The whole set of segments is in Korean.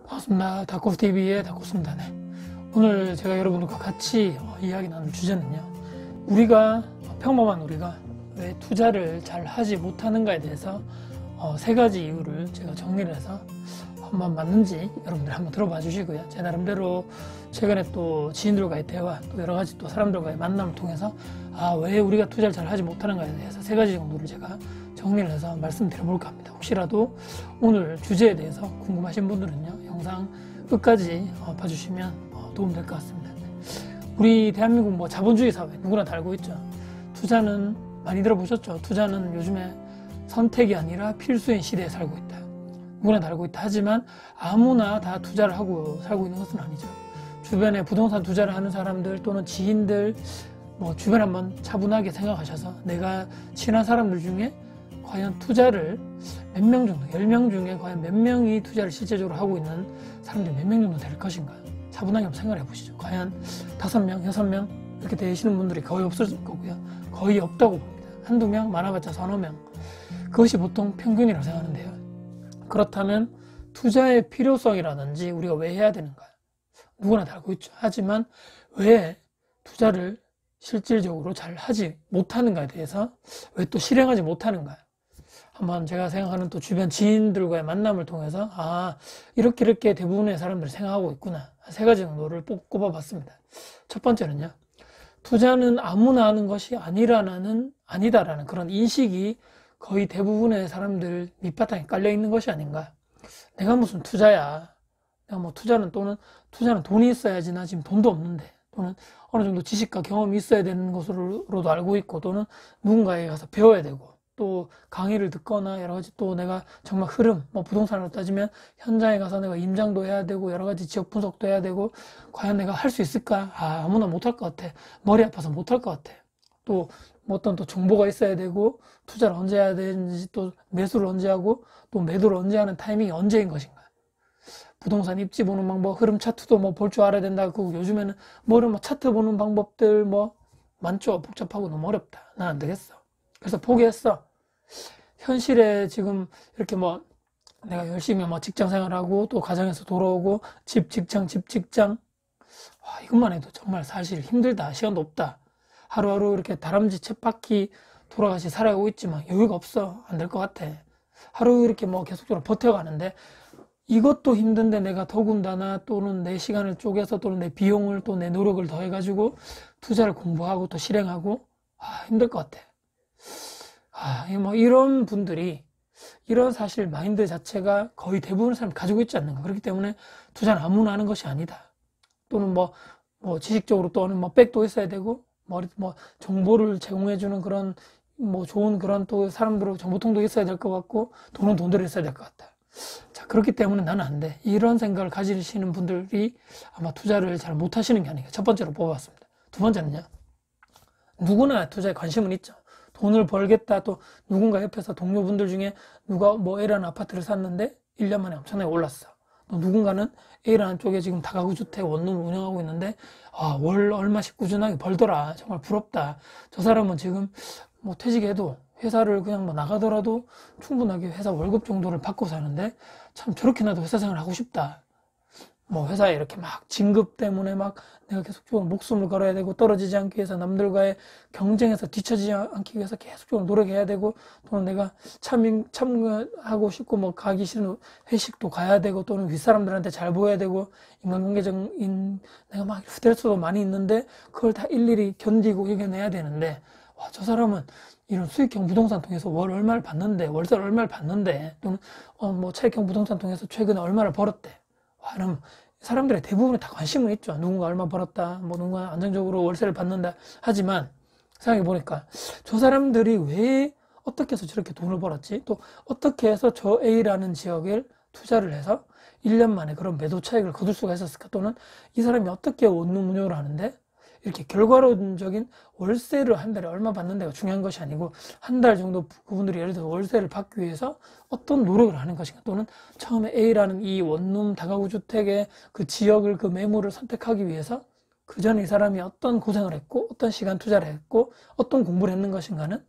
반갑습니다. 닥코스TV의 닥코스입니다. 네. 오늘 제가 여러분들과 같이 이야기 나눌 주제는요. 평범한 우리가 왜 투자를 잘 하지 못하는가에 대해서 세 가지 이유를 제가 정리를 해서 한번 맞는지 여러분들 한번 들어봐 주시고요. 제 나름대로 최근에 또 지인들과의 대화, 또 여러 가지 또 사람들과의 만남을 통해서 왜 우리가 투자를 잘 하지 못하는가에 대해서 세 가지 정도를 제가 정리를 해서 말씀드려볼까 합니다. 혹시라도 오늘 주제에 대해서 궁금하신 분들은요, 영상 끝까지 봐주시면 도움될 것 같습니다. 우리 대한민국 자본주의 사회 누구나 다 알고 있죠. 투자는 많이 들어보셨죠? 투자는 요즘에 선택이 아니라 필수인 시대에 살고 있다. 누구나 다 알고 있다. 하지만 아무나 다 투자를 하고 살고 있는 것은 아니죠. 주변에 부동산 투자를 하는 사람들 또는 지인들 주변에 한번 차분하게 생각하셔서 내가 친한 사람들 중에 과연 투자를 몇 명 정도, 10명 중에 과연 몇 명이 투자를 실제적으로 하고 있는 사람들이 몇 명 정도 될 것인가? 차분하게 한번 생각을 해보시죠. 과연 5명, 6명 이렇게 되시는 분들이 거의 없을 거고요. 거의 없다고 봅니다. 한두 명, 많아봤자 서너 명. 그것이 보통 평균이라고 생각하는데요. 그렇다면 투자의 필요성이라든지 우리가 왜 해야 되는가? 누구나 다 알고 있죠. 하지만 왜 투자를 실질적으로 잘 하지 못하는가에 대해서 왜 또 실행하지 못하는가? 한번 제가 생각하는 또 주변 지인들과의 만남을 통해서 이렇게 대부분의 사람들이 생각하고 있구나. 세 가지 정도를 꼽아봤습니다. 첫 번째는요. 투자는 아무나 하는 것이 아니다라는 그런 인식이 거의 대부분의 사람들 밑바탕에 깔려 있는 것이 아닌가. 내가 무슨 투자야. 내가 투자는 돈이 있어야지나 지금 돈도 없는데, 또는 어느 정도 지식과 경험이 있어야 되는 것으로도 알고 있고, 또는 누군가에 가서 배워야 되고, 또 강의를 듣거나 여러 가지 또 내가 정말 부동산으로 따지면 현장에 가서 내가 임장도 해야 되고 여러 가지 지역 분석도 해야 되고 과연 내가 할 수 있을까? 아무나 못할 것 같아. 머리 아파서 못할 것 같아. 또 어떤 또 정보가 있어야 되고 투자를 언제 해야 되는지 또 매수를 언제 하고 또 매도를 언제 하는 타이밍이 언제인 것인가? 부동산 입지 보는 방법, 흐름 차트도 볼 줄 알아야 된다고 요즘에는 차트 보는 방법들 많죠. 복잡하고 너무 어렵다. 난 안 되겠어. 그래서 포기했어. 현실에 지금 이렇게 내가 열심히 직장 생활하고 또 가정에서 돌아오고 집 직장 이것만 해도 정말 사실 힘들다. 시간도 없다. 하루하루 이렇게 다람쥐 쳇바퀴 돌아가시 살아가고 있지만 여유가 없어. 안 될 것 같아. 하루 이렇게 계속적으로 버텨가는데 이것도 힘든데 내가 더군다나 또는 내 시간을 쪼개서 또는 내 비용을 또 내 노력을 더해가지고 투자를 공부하고 또 실행하고 힘들 것 같아. 이런 분들이 이런 사실 마인드 자체가 거의 대부분의 사람이 가지고 있지 않는가. 그렇기 때문에 투자는 아무나 하는 것이 아니다. 또는 지식적으로 또는 백도 있어야 되고 정보를 제공해주는 그런 좋은 그런 또 사람들의 정보통도 있어야 될 것 같고 돈은 돈대로 있어야 될 것 같다. 자, 그렇기 때문에 나는 안 돼. 이런 생각을 가지시는 분들이 아마 투자를 잘 못하시는 게 아닌가. 첫 번째로 뽑아봤습니다. 두 번째는요. 누구나 투자에 관심은 있죠. 돈을 벌겠다. 또 누군가 옆에서 동료분들 중에 누가 A라는 아파트를 샀는데 1년 만에 엄청나게 올랐어. 또 누군가는 A라는 쪽에 지금 다가구 주택 원룸을 운영하고 있는데 월 얼마씩 꾸준하게 벌더라. 정말 부럽다. 저 사람은 지금 퇴직해도 회사를 그냥 나가더라도 충분하게 회사 월급 정도를 받고 사는데 참 저렇게 나도 회사 생활 하고 싶다. 회사에 이렇게 진급 때문에 내가 계속적으로 목숨을 걸어야 되고 떨어지지 않기 위해서 남들과의 경쟁에서 뒤처지지 않기 위해서 계속적으로 노력해야 되고 또는 내가 참여하고 싶고 가기 싫은 회식도 가야 되고 또는 윗사람들한테 잘 보여야 되고 인간관계적인 내가 스트레스도 많이 있는데 그걸 다 일일이 견디고 이겨내야 되는데 저 사람은 이런 수익형 부동산 통해서 월 얼마를 받는데 월세를 얼마를 받는데 또는 차익형 부동산 통해서 최근에 얼마를 벌었대. 그럼 사람들의 대부분이 다 관심은 있죠. 누군가 얼마 벌었다, 누군가 안정적으로 월세를 받는다. 하지만 생각해보니까 저 사람들이 왜 어떻게 해서 저렇게 돈을 벌었지? 또 어떻게 해서 저 A라는 지역을 투자를 해서 1년 만에 그런 매도 차익을 거둘 수가 있었을까? 또는 이 사람이 어떻게 원룸 운영을 하는데 이렇게 결과론적인 월세를 한 달에 얼마 받는다가 중요한 것이 아니고 한 달 정도 그분들이 예를 들어 월세를 받기 위해서 어떤 노력을 하는 것인가 또는 처음에 A라는 이 원룸 다가구 주택의 그 지역을 그 매물을 선택하기 위해서 그 전에 이 사람이 어떤 고생을 했고 어떤 시간 투자를 했고 어떤 공부를 했는 것인가는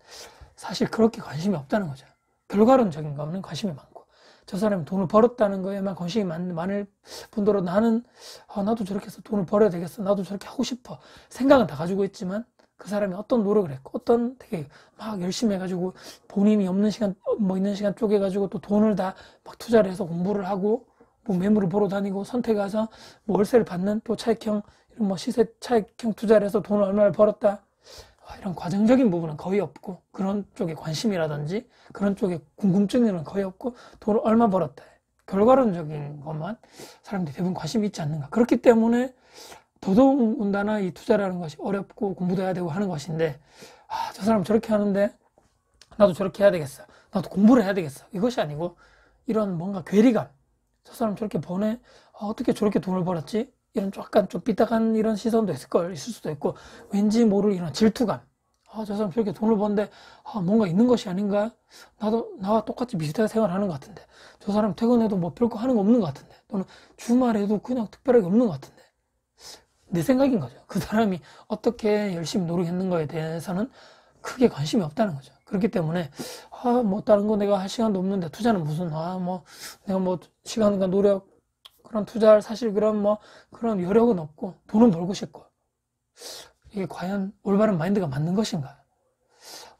사실 그렇게 관심이 없다는 거죠. 결과론적인 거는 관심이 많고 저 사람이 돈을 벌었다는 거에만 관심이 많을 뿐더러 나는 나도 저렇게 해서 돈을 벌어야 되겠어. 나도 저렇게 하고 싶어. 생각은 다 가지고 있지만 그 사람이 어떤 노력을 했고 어떤 되게 막 열심히 해가지고 본인이 없는 시간 있는 시간 쪼개가지고 또 돈을 다 막 투자를 해서 공부를 하고 뭐 매물을 보러 다니고 선택 가서 뭐 월세를 받는 또 차익형 이런 뭐 시세 차익형 투자를 해서 돈을 얼마를 벌었다. 이런 과정적인 부분은 거의 없고 그런 쪽에 관심이라든지 그런 쪽에 궁금증은 거의 없고 돈을 얼마 벌었다. 결과론적인 것만 사람들이 대부분 관심이 있지 않는가. 그렇기 때문에 더더군다나 이 투자라는 것이 어렵고 공부도 해야 되고 하는 것인데 저 사람 저렇게 하는데 나도 저렇게 해야 되겠어. 나도 공부를 해야 되겠어. 이것이 아니고 이런 뭔가 괴리감. 저 사람 저렇게 버네. 어떻게 저렇게 돈을 벌었지? 이런 약간 좀 삐딱한 이런 시선도 있을 수도 있고 왠지 모를 이런 질투감. 저 사람 저렇게 돈을 버는데 뭔가 있는 것이 아닌가? 나도 나와 똑같이 비슷하게 생활하는 것 같은데 저 사람 퇴근해도 뭐 별거 하는 거 없는 것 같은데 또는 주말에도 그냥 특별하게 없는 것 같은데 내 생각인 거죠. 그 사람이 어떻게 열심히 노력했는 거에 대해서는 크게 관심이 없다는 거죠. 그렇기 때문에 뭐 다른 거 내가 할 시간도 없는데 투자는 무슨 뭐 내가 뭐 시간과 노력 그런 투자할 사실 그런 여력은 없고 돈은 벌고 싶고 이게 과연 올바른 마인드가 맞는 것인가?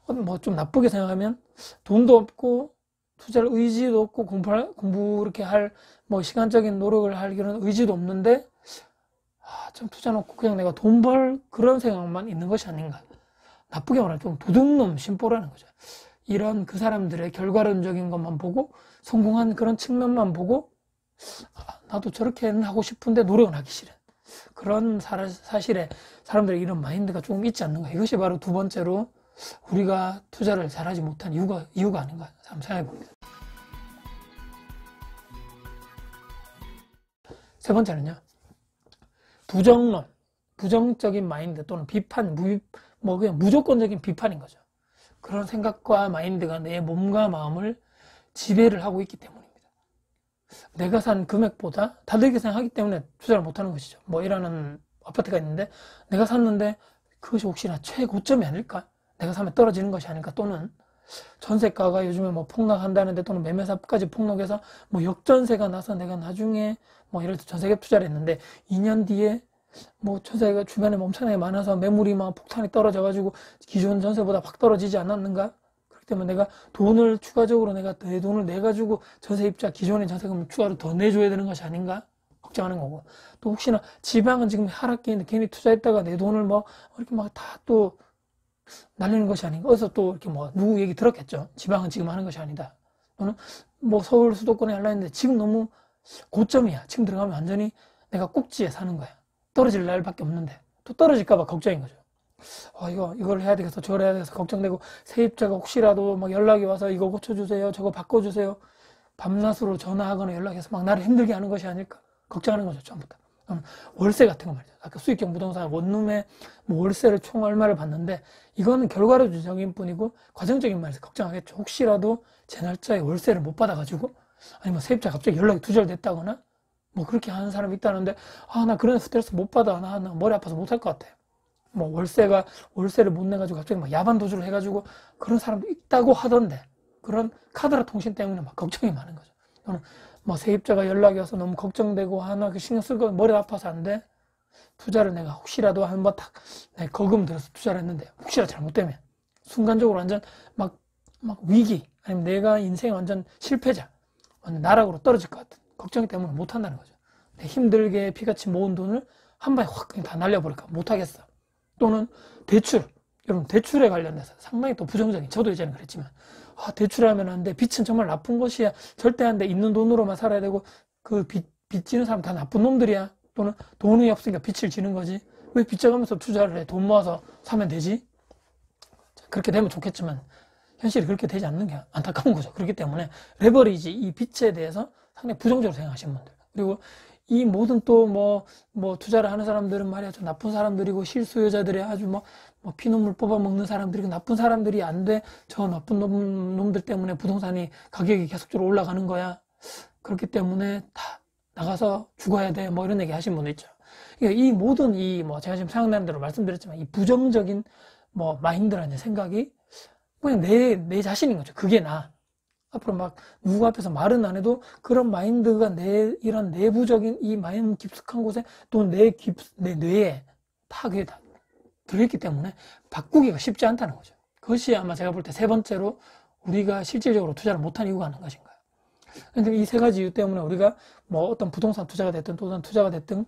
뭐 좀 나쁘게 생각하면 돈도 없고 투자할 의지도 없고 공부 이렇게 할 뭐 시간적인 노력을 할 그런 의지도 없는데 좀 투자 놓고 그냥 내가 돈 벌 그런 생각만 있는 것이 아닌가? 나쁘게 말하면 좀 도둑놈 심보라는 거죠. 이런 그 사람들의 결과론적인 것만 보고 성공한 그런 측면만 보고 나도 저렇게 하고 싶은데 노력은 하기 싫은 그런 사실에 사람들의 이런 마인드가 조금 있지 않는가. 이것이 바로 두 번째로 우리가 투자를 잘하지 못한 이유가 아닌가 한번 생각해 봅니다. 세 번째는요, 부정론, 부정적인 마인드 또는 비판, 그냥 무조건적인 비판인 거죠. 그런 생각과 마인드가 내 몸과 마음을 지배를 하고 있기 때문입니다. 내가 산 금액보다 다들 이렇게 생각하기 때문에 투자를 못하는 것이죠. 뭐 일하는 아파트가 있는데 내가 샀는데 그것이 혹시나 최고점이 아닐까? 내가 사면 떨어지는 것이 아닐까? 또는 전세가가 요즘에 뭐 폭락한다는데 또는 매매사까지 폭락해서 뭐 역전세가 나서 내가 나중에 뭐 예를 들어 전세계 투자를 했는데 2년 뒤에 뭐 전세가 주변에 엄청나게 많아서 매물이 막 폭탄이 떨어져가지고 기존 전세보다 확 떨어지지 않았는가? 그렇기 때문에 내가 돈을 추가적으로 내가 내 돈을 내가지고 전세입자 기존의 전세금을 추가로 더 내줘야 되는 것이 아닌가? 걱정하는 거고 또 혹시나 지방은 지금 하락기인데 괜히 투자했다가 내 돈을 뭐 이렇게 막 다 또 날리는 것이 아닌가? 어디서 또 이렇게 뭐 누구 얘기 들었겠죠. 지방은 지금 하는 것이 아니다. 또는 뭐 서울 수도권에 하려 했는데 지금 너무 고점이야. 지금 들어가면 완전히 내가 꼭지에 사는 거야. 떨어질 날밖에 없는데 또 떨어질까봐 걱정인 거죠. 이걸 해야 되겠어, 저걸 해야 되겠어 걱정되고 세입자가 혹시라도 막 연락이 와서 이거 고쳐주세요, 저거 바꿔주세요. 밤낮으로 전화하거나 연락해서 막 나를 힘들게 하는 것이 아닐까 걱정하는 거죠, 처음부터. 월세 같은 거 말이죠. 아까 수익형 부동산 원룸에 뭐 월세를 총 얼마를 받는데 이거는 결과론적인 뿐이고 과정적인 말에서 걱정하겠죠. 혹시라도 제 날짜에 월세를 못 받아가지고 아니면 세입자 갑자기 연락이 두절됐다거나 뭐 그렇게 하는 사람이 있다는데 나 그런 스트레스 못 받아. 나 머리 아파서 못 할 것 같아. 뭐 월세를 못 내가지고 갑자기 막 야반 도주를 해가지고 그런 사람도 있다고 하던데 그런 카드라 통신 때문에 막 걱정이 많은 거죠. 저는 뭐 세입자가 연락이 와서 너무 걱정되고 그 신경 쓰고 머리 아파서 안 돼. 투자를 내가 혹시라도 한번 내가 거금 들여서 투자를 했는데 혹시라도 잘못되면 순간적으로 완전 막 위기 아니면 내가 인생의 완전 실패자 완전 나락으로 떨어질 것 같은 걱정 때문에 못 한다는 거죠. 힘들게 피같이 모은 돈을 한 방에 확 그냥 다 날려버릴까 못 하겠어. 또는 대출, 여러분 대출에 관련돼서 상당히 또 부정적인, 저도 예전에 그랬지만 대출하면 안 돼, 빚은 정말 나쁜 것이야, 절대 안 돼, 있는 돈으로만 살아야 되고 그 빚 지는 사람 다 나쁜 놈들이야. 또는 돈이 없으니까 빚을 지는 거지, 왜 빚져가면서 투자를 해, 돈 모아서 사면 되지. 그렇게 되면 좋겠지만 현실이 그렇게 되지 않는 게 안타까운 거죠. 그렇기 때문에 레버리지, 이 빚에 대해서 상당히 부정적으로 생각하시는 분들, 그리고 이 모든 또 뭐 투자를 하는 사람들은 말이야 좀 나쁜 사람들이고 실수요자들이 아주 뭐 피눈물 뽑아먹는 사람들이고 나쁜 사람들이 안 돼. 저 나쁜 놈들 때문에 부동산이 가격이 계속적으로 올라가는 거야. 그렇기 때문에 다 나가서 죽어야 돼. 뭐 이런 얘기 하시는 분도 있죠. 그러니까 이 모든 제가 지금 생각나는 대로 말씀드렸지만 이 부정적인 마인드라는 생각이 그냥 내 자신인 거죠. 그게 나. 앞으로 막 누구 앞에서 말은 안 해도 그런 마인드가 이런 내부적인 이 마음 깊숙한 곳에 또 내 뇌에 다 그게 다 들어있기 때문에 바꾸기가 쉽지 않다는 거죠. 그것이 아마 제가 볼 때 세 번째로 우리가 실질적으로 투자를 못한 이유가 아닌 것인가. 근데 이 세 가지 이유 때문에 우리가 뭐 어떤 부동산 투자가 됐든 또 어떤 투자가 됐든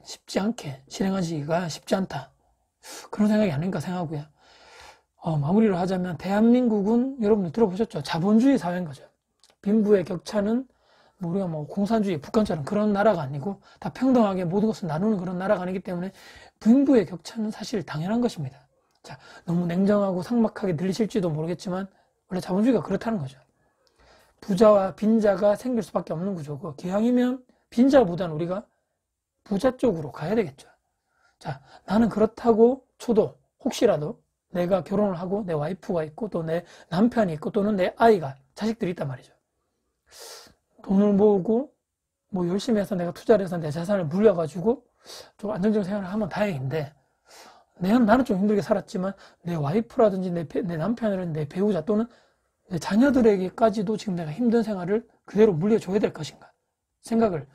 쉽지 않게 실행하기가 쉽지 않다. 그런 생각이 아닌가 생각하고요. 마무리를 하자면 대한민국은 여러분들 들어보셨죠? 자본주의 사회인 거죠. 빈부의 격차는 우리가 뭐 공산주의, 북한처럼 그런 나라가 아니고 다 평등하게 모든 것을 나누는 그런 나라가 아니기 때문에 빈부의 격차는 사실 당연한 것입니다. 자, 너무 냉정하고 삭막하게 들리실지도 모르겠지만 원래 자본주의가 그렇다는 거죠. 부자와 빈자가 생길 수밖에 없는 구조고 기왕이면 빈자보다는 우리가 부자 쪽으로 가야 되겠죠. 자, 나는 그렇다고 쳐도 혹시라도 내가 결혼을 하고 내 와이프가 있고 또 내 남편이 있고 또는 내 아이가 자식들이 있단 말이죠. 돈을 모으고 뭐 열심히 해서 내가 투자를 해서 내 자산을 물려가지고 좀 안정적인 생활을 하면 다행인데 나는 좀 힘들게 살았지만 내 와이프라든지 내 남편이라든지 내 배우자 또는 내 자녀들에게까지도 지금 내가 힘든 생활을 그대로 물려줘야 될 것인가 생각을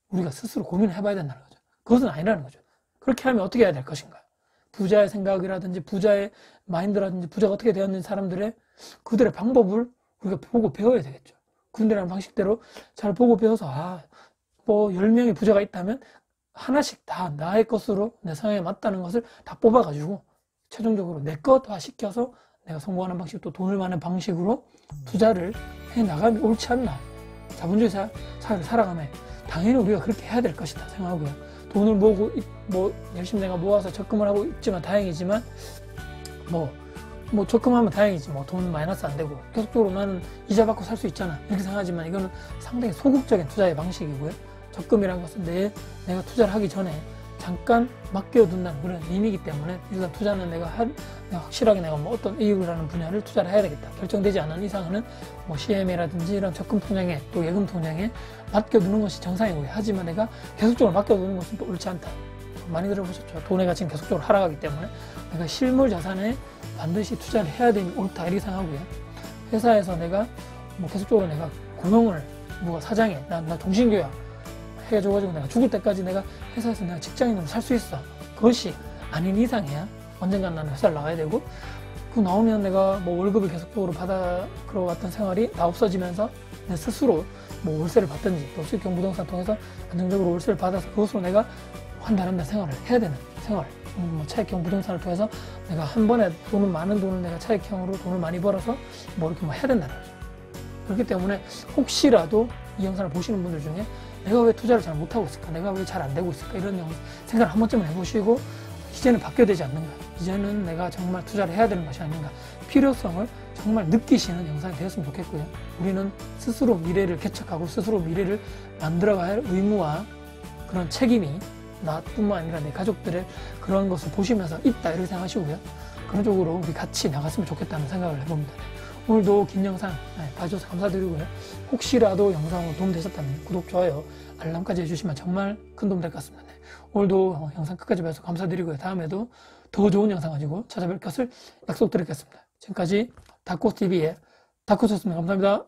우리가 스스로 고민을 해봐야 된다는 거죠. 그것은 아니라는 거죠. 그렇게 하면 어떻게 해야 될 것인가. 부자의 생각이라든지 부자의 마인드라든지 부자가 어떻게 되었는지 사람들의 그들의 방법을 우리가 보고 배워야 되겠죠. 그들이라는 방식대로 잘 보고 배워서 뭐 10명의 부자가 있다면 하나씩 다 나의 것으로 내 성향에 맞다는 것을 다 뽑아가지고 최종적으로 내 것화 시켜서 내가 성공하는 방식 또 돈을 많은 방식으로 투자를 해나가면 옳지 않나. 자본주의 사회를 살아가면 당연히 우리가 그렇게 해야 될 것이다 생각하고요. 돈을 모으고 뭐 열심히 내가 모아서 적금을 하고 있지만 다행이지만 뭐 적금하면 다행이지 뭐 돈 마이너스 안 되고 계속적으로 나는 이자 받고 살 수 있잖아 이렇게 생각하지만 이거는 상당히 소극적인 투자의 방식이고요. 적금이라는 것은 내가 투자를 하기 전에 잠깐 맡겨둔다는 그런 의미이기 때문에 일단 투자는 내가 확실하게 내가 뭐 어떤 이익을 하는 분야를 투자를 해야 되겠다 결정되지 않은 이상은 뭐 CMA라든지 이런 적금 통장에 또 예금 통장에 맡겨두는 것이 정상이고요. 하지만 내가 계속적으로 맡겨두는 것은 또 옳지 않다. 많이 들어보셨죠? 돈의 가치는 계속적으로 하락하기 때문에 내가 실물 자산에 반드시 투자를 해야 되니 옳다 이렇게 생각하고요. 회사에서 내가 뭐 계속적으로 내가 고용을 뭐 사장에 나 종신교육 해줘가지고 내가 죽을 때까지 내가 회사에서 내가 직장인으로 살 수 있어. 그것이 아닌 이상이야 언젠간 나는 회사를 나와야 되고 그 나오면 내가 뭐 월급을 계속적으로 받아 그러왔던 생활이 다 없어지면서 내 스스로 뭐 월세를 받든지 또 수익형 부동산 통해서 안정적으로 월세를 받아서 그것으로 내가 한 달 한 달 생활을 해야 되는 생활. 뭐 차익형 부동산을 통해서 내가 한 번에 많은 돈을 내가 차익형으로 돈을 많이 벌어서 뭐 이렇게 뭐 해야 된다는 거죠. 그렇기 때문에 혹시라도 이 영상을 보시는 분들 중에 내가 왜 투자를 잘 못하고 있을까? 내가 왜 잘 안 되고 있을까? 이런 생각을 한 번쯤은 해보시고 이제는 바뀌어야 되지 않는가? 이제는 내가 정말 투자를 해야 되는 것이 아닌가? 필요성을 정말 느끼시는 영상이 되었으면 좋겠고요. 우리는 스스로 미래를 개척하고 스스로 미래를 만들어가야 할 의무와 그런 책임이 나뿐만 아니라 내 가족들의 그런 것을 보시면서 있다 이렇게 생각하시고요. 그런 쪽으로 우리 같이 나갔으면 좋겠다는 생각을 해봅니다. 오늘도 긴 영상 봐주셔서 감사드리고요. 혹시라도 영상으로 도움되셨다면 구독, 좋아요, 알람까지 해주시면 정말 큰 도움 될 것 같습니다. 오늘도 영상 끝까지 봐주셔서 감사드리고요. 다음에도 더 좋은 영상 가지고 찾아뵐 것을 약속드리겠습니다. 지금까지 다코TV의 다코였습니다. 감사합니다.